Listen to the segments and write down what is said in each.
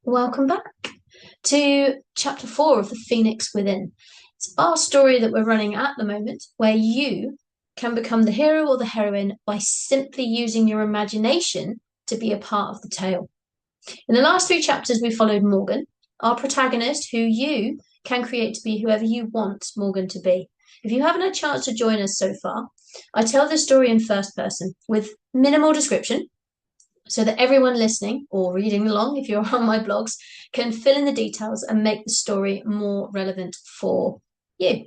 Welcome back to chapter 4 of The Phoenix Within. It's our story that we're running at the moment, where you can become the hero or the heroine by simply using your imagination to be a part of the tale. In the last 3 chapters, we followed Morgan, our protagonist, who you can create to be whoever you want Morgan to be. If you haven't had a chance to join us so far, I tell this story in first person with minimal description so that everyone listening or reading along, if you're on my blogs, can fill in the details and make the story more relevant for you.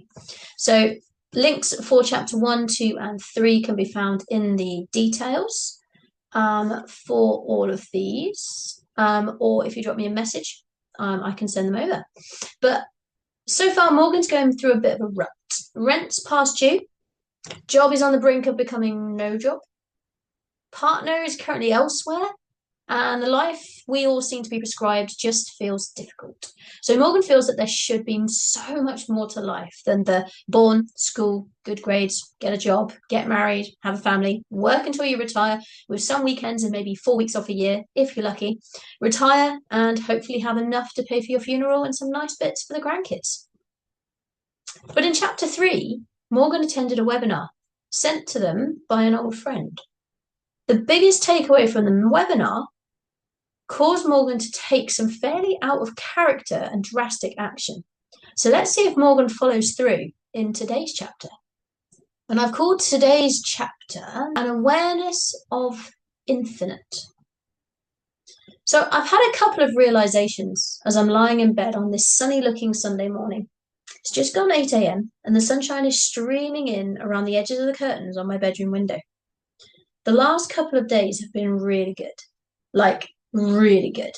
So links for chapter 1, 2, and 3 can be found in the details for all of these. Or if you drop me a message, I can send them over. But so far, Morgan's going through a bit of a rut. Rent's past due. Job is on the brink of becoming no job. Partner is currently elsewhere, and the life we all seem to be prescribed just feels difficult. So Morgan feels that there should be so much more to life than the born, school, good grades, get a job, get married, have a family, work until you retire with some weekends and maybe 4 weeks off a year, if you're lucky, retire and hopefully have enough to pay for your funeral and some nice bits for the grandkids. But in chapter 3, Morgan attended a webinar sent to them by an old friend. The biggest takeaway from the webinar caused Morgan to take some fairly out of character and drastic action. So let's see if Morgan follows through in today's chapter. And I've called today's chapter An Awareness of Infinite. So I've had a couple of realizations as I'm lying in bed on this sunny looking Sunday morning. It's just gone 8 a.m. and the sunshine is streaming in around the edges of the curtains on my bedroom window. The last couple of days have been really good. Like, really good.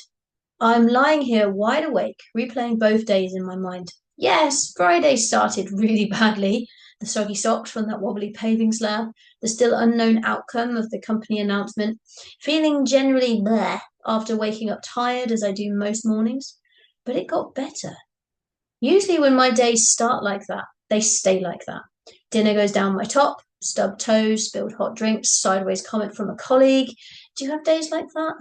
I'm lying here wide awake, replaying both days in my mind. Yes, Friday started really badly. The soggy socks from that wobbly paving slab, the still unknown outcome of the company announcement, feeling generally bleh after waking up tired as I do most mornings. But it got better. Usually when my days start like that, they stay like that. Dinner goes down my top, stubbed toes, spilled hot drinks, sideways comment from a colleague. Do you have days like that?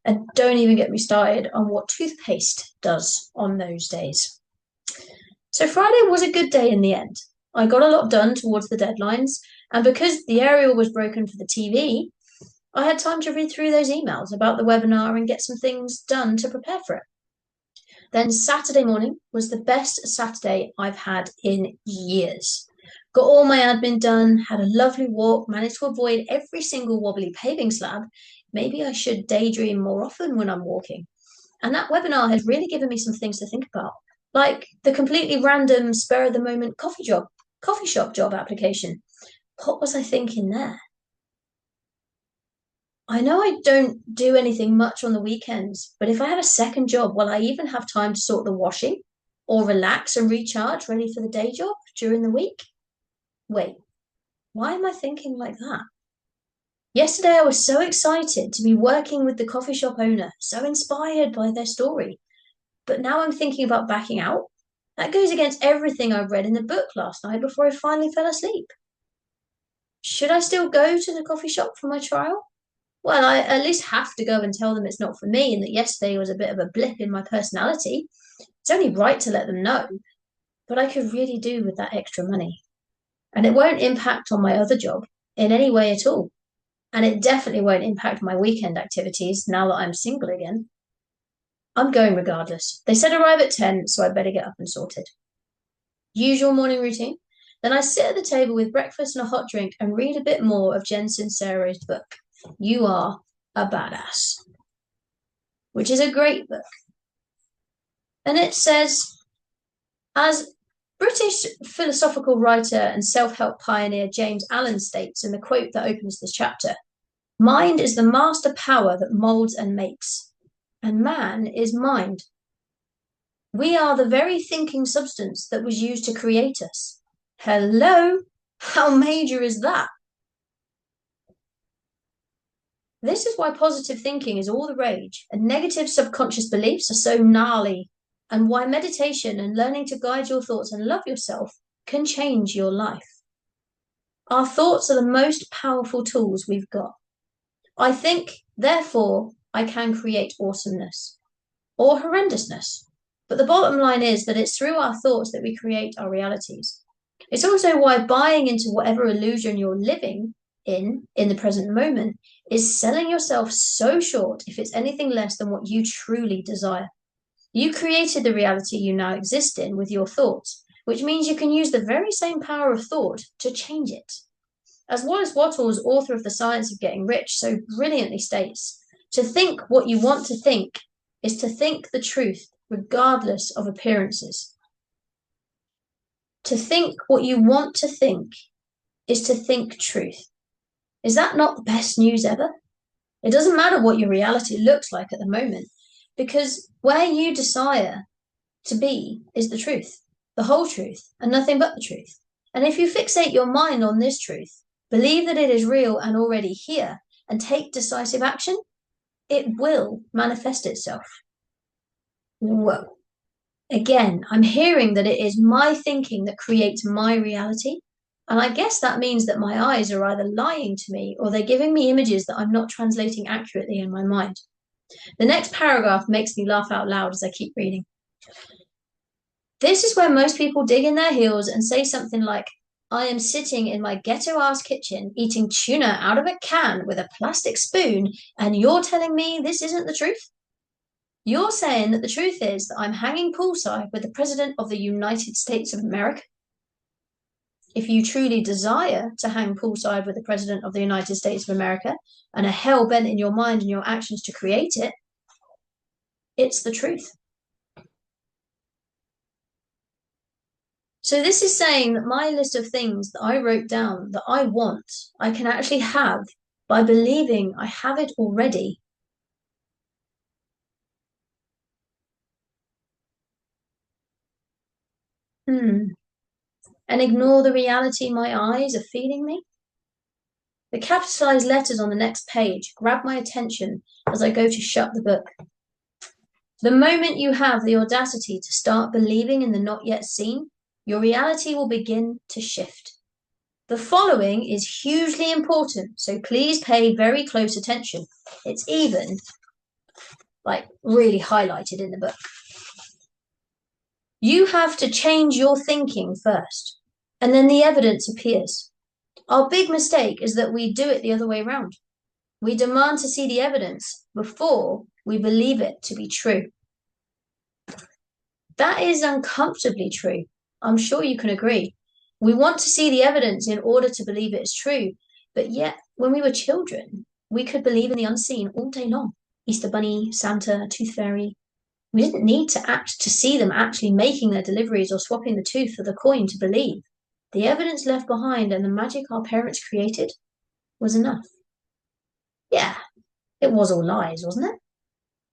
And don't even get me started on what toothpaste does on those days. So Friday was a good day in the end. I got a lot done towards the deadlines, and because the aerial was broken for the TV, I had time to read through those emails about the webinar and get some things done to prepare for it. Then Saturday morning was the best Saturday I've had in years. Got all my admin done, had a lovely walk, managed to avoid every single wobbly paving slab. Maybe I should daydream more often when I'm walking. And that webinar has really given me some things to think about, like the completely random spur of the moment coffee shop job application. What was I thinking there? I know I don't do anything much on the weekends, but if I have a second job, will I even have time to sort the washing or relax and recharge ready for the day job during the week? Wait, why am I thinking like that? Yesterday, I was so excited to be working with the coffee shop owner, so inspired by their story. But now I'm thinking about backing out. That goes against everything I read in the book last night before I finally fell asleep. Should I still go to the coffee shop for my trial? Well, I at least have to go and tell them it's not for me and that yesterday was a bit of a blip in my personality. It's only right to let them know, but I could really do with that extra money. And it won't impact on my other job in any way at all. And it definitely won't impact my weekend activities now that I'm single again. I'm going regardless. They said arrive at 10, so I better get up and sort it. Usual morning routine. Then I sit at the table with breakfast and a hot drink and read a bit more of Jen Sincero's book, You Are a Badass, which is a great book. And it says, as British philosophical writer and self-help pioneer James Allen states in the quote that opens this chapter, mind is the master power that molds and makes, and man is mind. We are the very thinking substance that was used to create us. Hello? How major is that? This is why positive thinking is all the rage, and negative subconscious beliefs are so gnarly, and why meditation and learning to guide your thoughts and love yourself can change your life. Our thoughts are the most powerful tools we've got. I think, therefore, I can create awesomeness. or horrendousness. But the bottom line is that it's through our thoughts that we create our realities. It's also why buying into whatever illusion you're living in the present moment, is selling yourself so short if it's anything less than what you truly desire. You created the reality you now exist in with your thoughts, which means you can use the very same power of thought to change it. As Wallace Wattles, author of The Science of Getting Rich, so brilliantly states, to think what you want to think is to think the truth regardless of appearances. To think what you want to think is to think truth. Is that not the best news ever? It doesn't matter what your reality looks like at the moment, because where you desire to be is the truth, the whole truth, and nothing but the truth. And if you fixate your mind on this truth, believe that it is real and already here, and take decisive action, it will manifest itself. Whoa. Again, I'm hearing that it is my thinking that creates my reality. And I guess that means that my eyes are either lying to me or they're giving me images that I'm not translating accurately in my mind. The next paragraph makes me laugh out loud as I keep reading. This is where most people dig in their heels and say something like, I am sitting in my ghetto-ass kitchen eating tuna out of a can with a plastic spoon, and you're telling me this isn't the truth? You're saying that the truth is that I'm hanging poolside with the President of the United States of America? If you truly desire to hang poolside with the President of the United States of America and are hell-bent in your mind and your actions to create it, it's the truth. So this is saying that my list of things that I wrote down that I want, I can actually have by believing I have it already. And ignore the reality my eyes are feeding me? The capitalized letters on the next page grab my attention as I go to shut the book. The moment you have the audacity to start believing in the not yet seen, your reality will begin to shift. The following is hugely important, so please pay very close attention. It's even, really highlighted in the book. You have to change your thinking first, and then the evidence appears. Our big mistake is that we do it the other way around. We demand to see the evidence before we believe it to be true. That is uncomfortably true. I'm sure you can agree. We want to see the evidence in order to believe it is true, but yet, when we were children, we could believe in the unseen all day long. Easter Bunny, Santa, Tooth Fairy. We didn't need to see them actually making their deliveries or swapping the tooth for the coin to believe. The evidence left behind and the magic our parents created was enough. Yeah, it was all lies, wasn't it?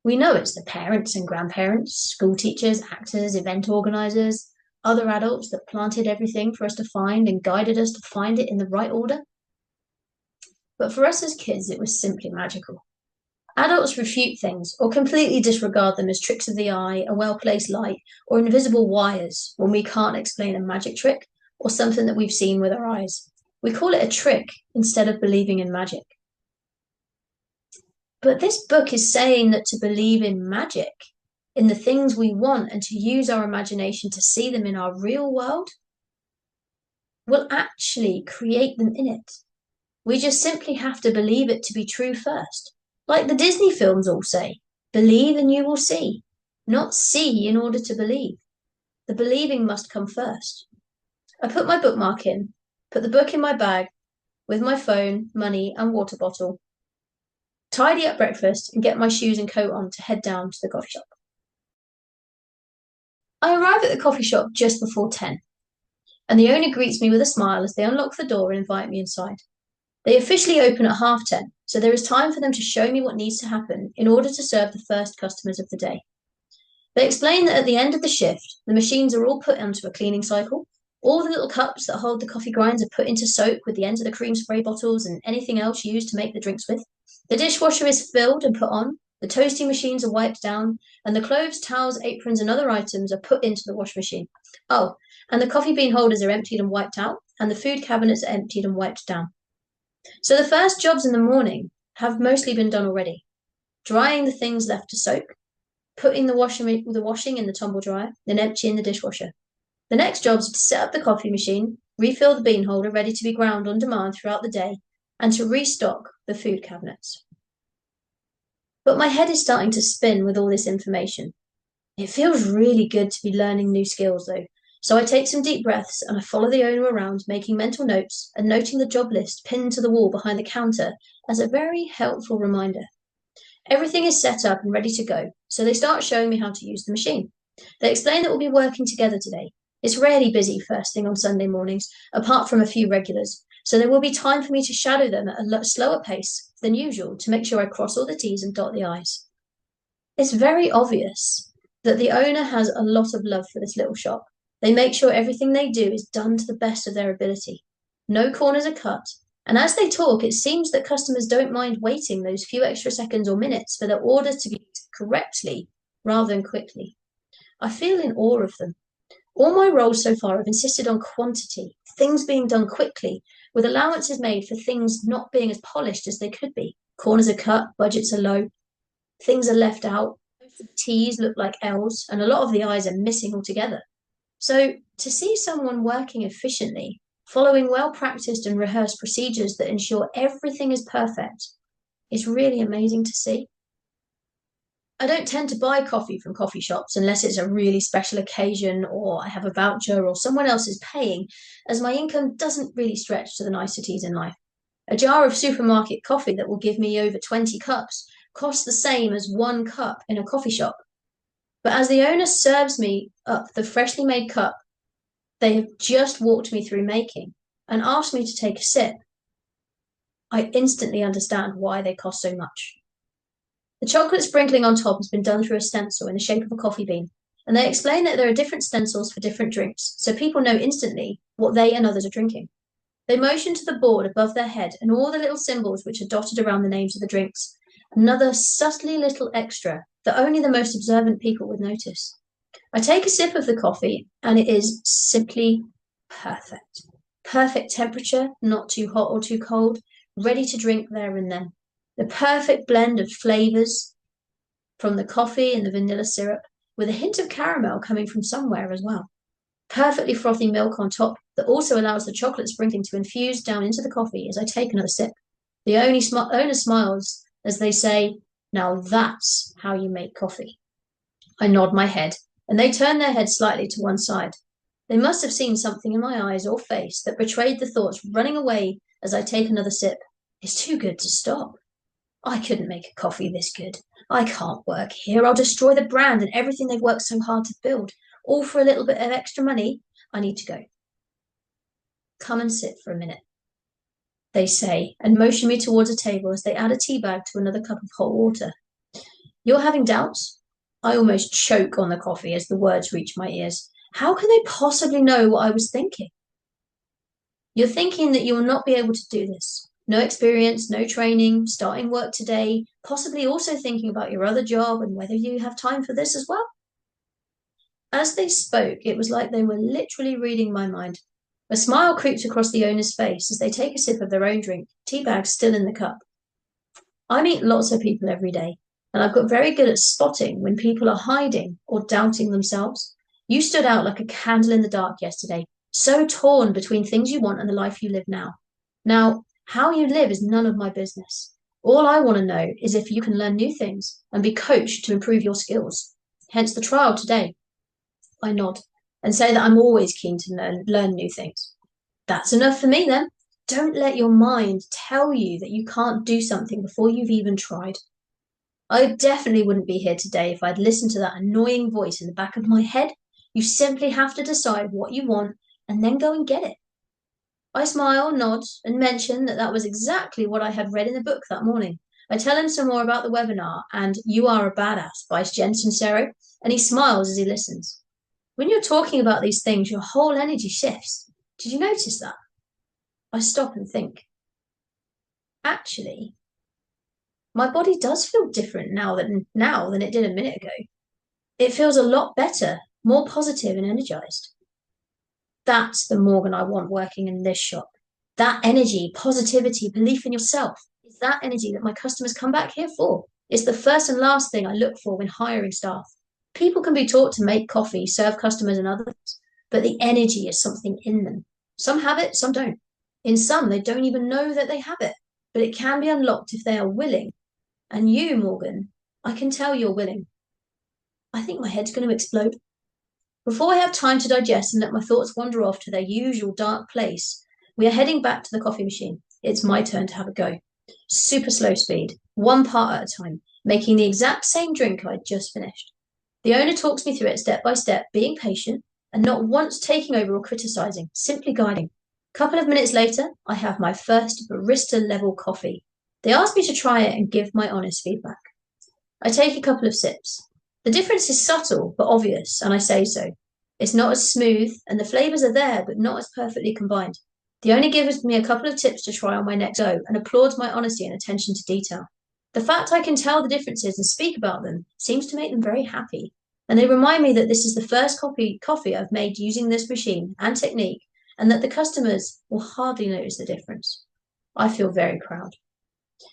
We know it's the parents and grandparents, school teachers, actors, event organizers, other adults that planted everything for us to find and guided us to find it in the right order. But for us as kids, it was simply magical. Adults refute things or completely disregard them as tricks of the eye, a well-placed light, or invisible wires when we can't explain a magic trick or something that we've seen with our eyes. We call it a trick instead of believing in magic. But this book is saying that to believe in magic, in the things we want, and to use our imagination to see them in our real world, will actually create them in it. We just simply have to believe it to be true first. Like the Disney films all say, believe and you will see, not see in order to believe. The believing must come first. I put my bookmark in, put the book in my bag with my phone, money, and water bottle, tidy up breakfast, and get my shoes and coat on to head down to the coffee shop. I arrive at the coffee shop just before 10, and the owner greets me with a smile as they unlock the door and invite me inside. They officially open at 10:30, so there is time for them to show me what needs to happen in order to serve the first customers of the day. They explain that at the end of the shift, the machines are all put onto a cleaning cycle. All the little cups that hold the coffee grinds are put into soak with the ends of the cream spray bottles and anything else used to make the drinks with. The dishwasher is filled and put on, the toasting machines are wiped down, and the clothes, towels, aprons, and other items are put into the wash machine. Oh, and the coffee bean holders are emptied and wiped out, and the food cabinets are emptied and wiped down. So the first jobs in the morning have mostly been done already. Drying the things left to soak, putting the washing in the tumble dryer, then emptying the dishwasher. The next job is to set up the coffee machine, refill the bean holder ready to be ground on demand throughout the day, and to restock the food cabinets. But my head is starting to spin with all this information. It feels really good to be learning new skills though. So I take some deep breaths and I follow the owner around, making mental notes and noting the job list pinned to the wall behind the counter as a very helpful reminder. Everything is set up and ready to go, so they start showing me how to use the machine. They explain that we'll be working together today. It's rarely busy first thing on Sunday mornings, apart from a few regulars, so there will be time for me to shadow them at a slower pace than usual to make sure I cross all the T's and dot the I's. It's very obvious that the owner has a lot of love for this little shop. They make sure everything they do is done to the best of their ability. No corners are cut, and as they talk, it seems that customers don't mind waiting those few extra seconds or minutes for their order to be correctly rather than quickly. I feel in awe of them. All my roles so far have insisted on quantity, things being done quickly, with allowances made for things not being as polished as they could be. Corners are cut, budgets are low, things are left out, most of the T's look like L's, and a lot of the I's are missing altogether. So to see someone working efficiently, following well-practiced and rehearsed procedures that ensure everything is perfect, is really amazing to see. I don't tend to buy coffee from coffee shops unless it's a really special occasion or I have a voucher or someone else is paying, as my income doesn't really stretch to the niceties in life. A jar of supermarket coffee that will give me over 20 cups costs the same as 1 cup in a coffee shop. But as the owner serves me up the freshly made cup they have just walked me through making and asked me to take a sip, I instantly understand why they cost so much. The chocolate sprinkling on top has been done through a stencil in the shape of a coffee bean, and they explain that there are different stencils for different drinks, so people know instantly what they and others are drinking. They motion to the board above their head and all the little symbols which are dotted around the names of the drinks, another subtly little extra that only the most observant people would notice. I take a sip of the coffee, and it is simply perfect. Perfect temperature, not too hot or too cold, ready to drink there and then. The perfect blend of flavors from the coffee and the vanilla syrup, with a hint of caramel coming from somewhere as well. Perfectly frothy milk on top that also allows the chocolate sprinkling to infuse down into the coffee as I take another sip. The owner smiles as they say, "Now that's how you make coffee." I nod my head, and they turn their heads slightly to one side. They must have seen something in my eyes or face that betrayed the thoughts running away as I take another sip. It's too good to stop. I couldn't make a coffee this good. I can't work here. I'll destroy the brand and everything they've worked so hard to build, all for a little bit of extra money. I need to go. Come and sit for a minute, they say, and motion me towards a table as they add a tea bag to another cup of hot water. You're having doubts? I almost choke on the coffee as the words reach my ears. How can they possibly know what I was thinking? You're thinking that you will not be able to do this. No experience, no training, starting work today, possibly also thinking about your other job and whether you have time for this as well. As they spoke, it was like they were literally reading my mind. A smile creeps across the owner's face as they take a sip of their own drink, tea bag still in the cup. I meet lots of people every day, and I've got very good at spotting when people are hiding or doubting themselves. You stood out like a candle in the dark yesterday, so torn between things you want and the life you live now. Now, how you live is none of my business. All I want to know is if you can learn new things and be coached to improve your skills. Hence the trial today. I nod and say that I'm always keen to learn new things. That's enough for me then. Don't let your mind tell you that you can't do something before you've even tried. I definitely wouldn't be here today if I'd listened to that annoying voice in the back of my head. You simply have to decide what you want and then go and get it. I smile, nod, and mention that that was exactly what I had read in the book that morning. I tell him some more about the webinar and "You Are a Badass" by Jen Sincero, and he smiles as he listens. When you're talking about these things, your whole energy shifts. Did you notice that? I stop and think. Actually, my body does feel different now than it did a minute ago. It feels a lot better, more positive and energized. That's the Morgan I want working in this shop. That energy, positivity, belief in yourself is that energy that my customers come back here for. It's the first and last thing I look for when hiring staff. People can be taught to make coffee, serve customers and others, but the energy is something in them. Some have it, some don't. In some, they don't even know that they have it, but it can be unlocked if they are willing. And you, Morgan, I can tell you're willing. I think my head's going to explode. Before I have time to digest and let my thoughts wander off to their usual dark place, we are heading back to the coffee machine. It's my turn to have a go. Super slow speed, one part at a time, making the exact same drink I'd just finished. The owner talks me through it step by step, being patient and not once taking over or criticizing, simply guiding. A couple of minutes later, I have my first barista-level coffee. They ask me to try it and give my honest feedback. I take a couple of sips. The difference is subtle but obvious, and I say so. It's not as smooth, and the flavors are there, but not as perfectly combined. The owner gives me a couple of tips to try on my next go and applauds my honesty and attention to detail. The fact I can tell the differences and speak about them seems to make them very happy, and they remind me that this is the first coffee I've made using this machine and technique, and that the customers will hardly notice the difference. I feel very proud.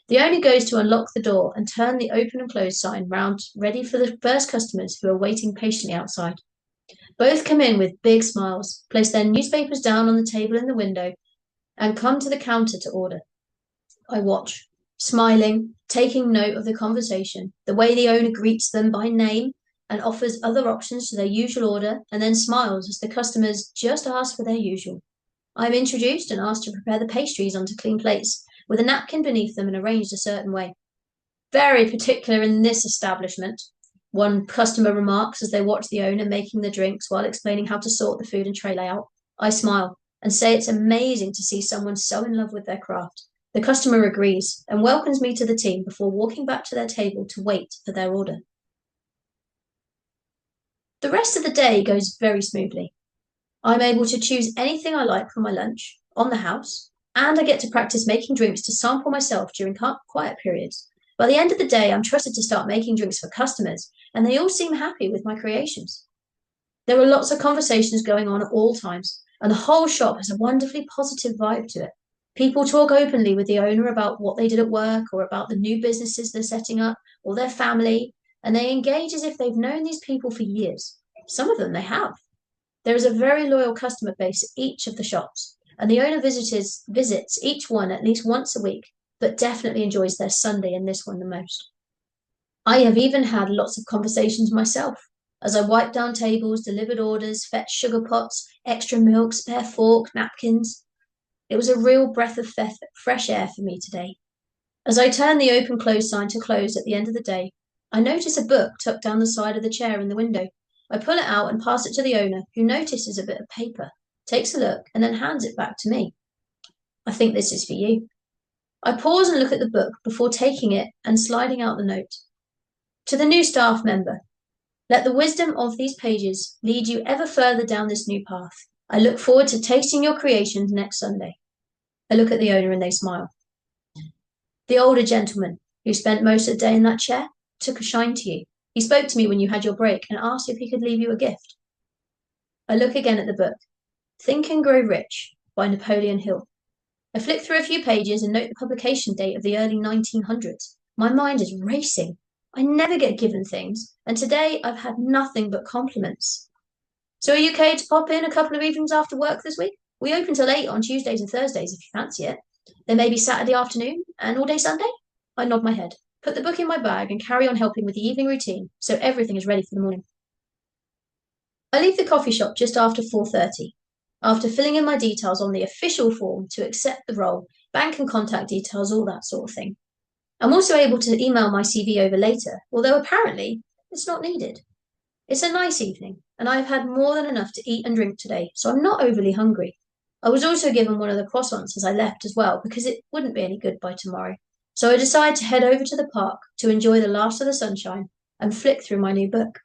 The owner goes to unlock the door and turn the open and close sign round, ready for the first customers who are waiting patiently outside. Both come in with big smiles, place their newspapers down on the table in the window, and come to the counter to order. I watch, smiling, taking note of the conversation, the way the owner greets them by name and offers other options to their usual order, and then smiles as the customers just ask for their usual. I am introduced and asked to prepare the pastries onto clean plates, with a napkin beneath them and arranged a certain way. Very particular in this establishment, one customer remarks as they watch the owner making the drinks while explaining how to sort the food and tray layout. I smile and say it's amazing to see someone so in love with their craft. The customer agrees and welcomes me to the team before walking back to their table to wait for their order. The rest of the day goes very smoothly. I'm able to choose anything I like for my lunch, on the house, and I get to practice making drinks to sample myself during quiet periods. By the end of the day, I'm trusted to start making drinks for customers, and they all seem happy with my creations. There are lots of conversations going on at all times, and the whole shop has a wonderfully positive vibe to it. People talk openly with the owner about what they did at work or about the new businesses they're setting up or their family, and they engage as if they've known these people for years. Some of them they have. There is a very loyal customer base at each of the shops, and the owner visits each one at least once a week, but definitely enjoys their Sunday in this one the most. I have even had lots of conversations myself, as I wiped down tables, delivered orders, fetched sugar pots, extra milk, spare fork, napkins. It was a real breath of fresh air for me today. As I turn the open-close sign to close at the end of the day, I notice a book tucked down the side of the chair in the window. I pull it out and pass it to the owner, who notices a bit of paper, takes a look, and then hands it back to me. I think this is for you. I pause and look at the book before taking it and sliding out the note. To the new staff member, let the wisdom of these pages lead you ever further down this new path. I look forward to tasting your creations next Sunday. I look at the owner and they smile. The older gentleman, who spent most of the day in that chair, took a shine to you. He spoke to me when you had your break and asked if he could leave you a gift. I look again at the book, Think and Grow Rich by Napoleon Hill. I flick through a few pages and note the publication date of the early 1900s. My mind is racing. I never get given things, and today I've had nothing but compliments. So are you okay to pop in a couple of evenings after work this week? We open till 8 on Tuesdays and Thursdays if you fancy it. Then maybe Saturday afternoon and all day Sunday? I nod my head, put the book in my bag and carry on helping with the evening routine so everything is ready for the morning. I leave the coffee shop just after 4:30. After filling in my details on the official form to accept the role, bank and contact details, all that sort of thing. I'm also able to email my CV over later, although apparently it's not needed. It's a nice evening, and I've had more than enough to eat and drink today, so I'm not overly hungry. I was also given one of the croissants as I left as well, because it wouldn't be any good by tomorrow. So I decide to head over to the park to enjoy the last of the sunshine and flick through my new book.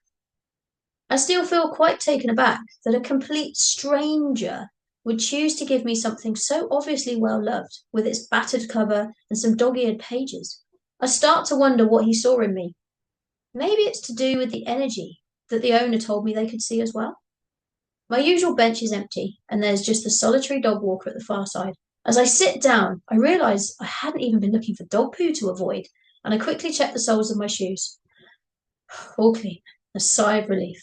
I still feel quite taken aback that a complete stranger would choose to give me something so obviously well loved, with its battered cover and some dog-eared pages. I start to wonder what he saw in me. Maybe it's to do with the energy that the owner told me they could see as well. My usual bench is empty, and there's just the solitary dog walker at the far side. As I sit down, I realise I hadn't even been looking for dog poo to avoid. and I quickly checked the soles of my shoes. All clean. A sigh of relief.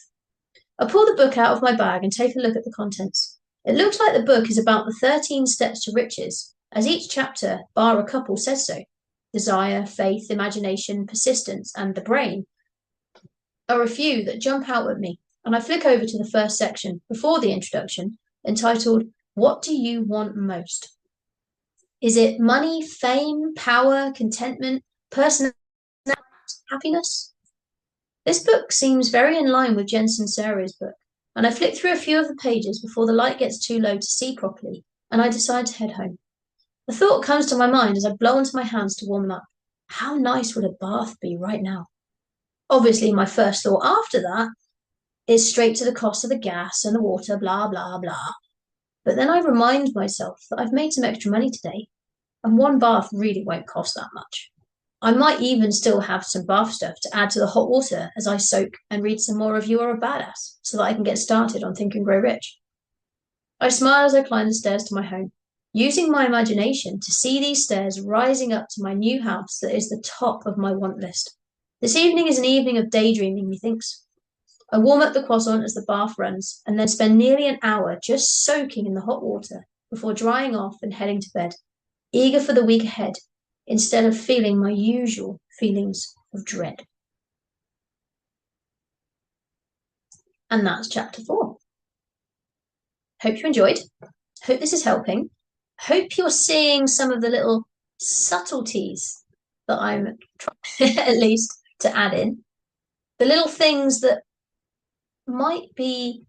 I pull the book out of my bag and take a look at the contents. It looks like the book is about the 13 steps to riches, as each chapter, bar a couple, says so. Desire, faith, imagination, persistence, and the brain are a few that jump out at me, and I flick over to the first section, before the introduction, entitled, What Do You Want Most? Is it money, fame, power, contentment, personality, happiness? This book seems very in line with Jen Sincero's book, and I flick through a few of the pages before the light gets too low to see properly, and I decide to head home. A thought comes to my mind as I blow onto my hands to warm them up. How nice would a bath be right now? Obviously, my first thought after that is straight to the cost of the gas and the water, blah, blah, blah. But then I remind myself that I've made some extra money today, and one bath really won't cost that much. I might even still have some bath stuff to add to the hot water as I soak and read some more of You Are a Badass so that I can get started on Think and Grow Rich. I smile as I climb the stairs to my home, using my imagination to see these stairs rising up to my new house that is the top of my want list. This evening is an evening of daydreaming, methinks. I warm up the croissant as the bath runs, and then spend nearly an hour just soaking in the hot water before drying off and heading to bed, eager for the week ahead, instead of feeling my usual feelings of dread. And that's chapter 4. Hope you enjoyed. Hope this is helping. Hope you're seeing some of the little subtleties that I'm trying at least to add in. The little things that might be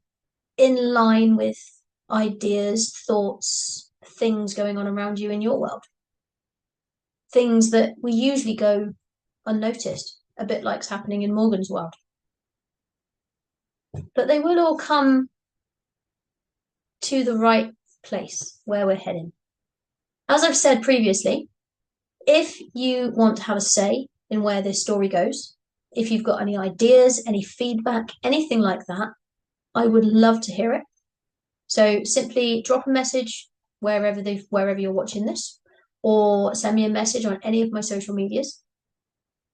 in line with ideas, thoughts, things going on around you in your world. Things that we usually go unnoticed, a bit like's happening in Morgan's world. But they will all come to the right place where we're heading. As I've said previously, if you want to have a say in where this story goes, if you've got any ideas, any feedback, anything like that, I would love to hear it. So simply drop a message wherever you're watching this, or send me a message on any of my social medias.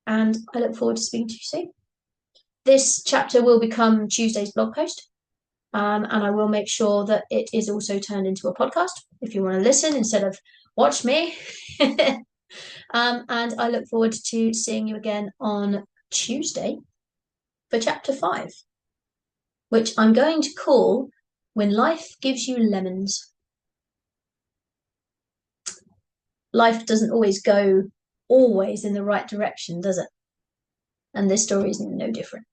And I look forward to speaking to you soon. This chapter will become Tuesday's blog post, and I will make sure that it is also turned into a podcast if you want to listen instead of watch me. And I look forward to seeing you again on Tuesday for chapter 5, which I'm going to call When Life Gives You Lemons. Life doesn't always go in the right direction, does it? And this story is no different.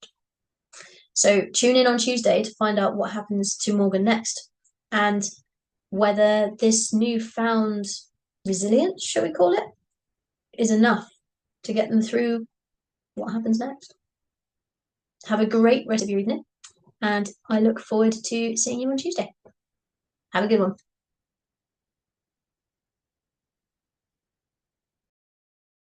So tune in on Tuesday to find out what happens to Morgan next, and whether this newfound resilience, shall we call it, is enough to get them through what happens next. Have a great rest of your evening, and I look forward to seeing you on Tuesday. Have a good one.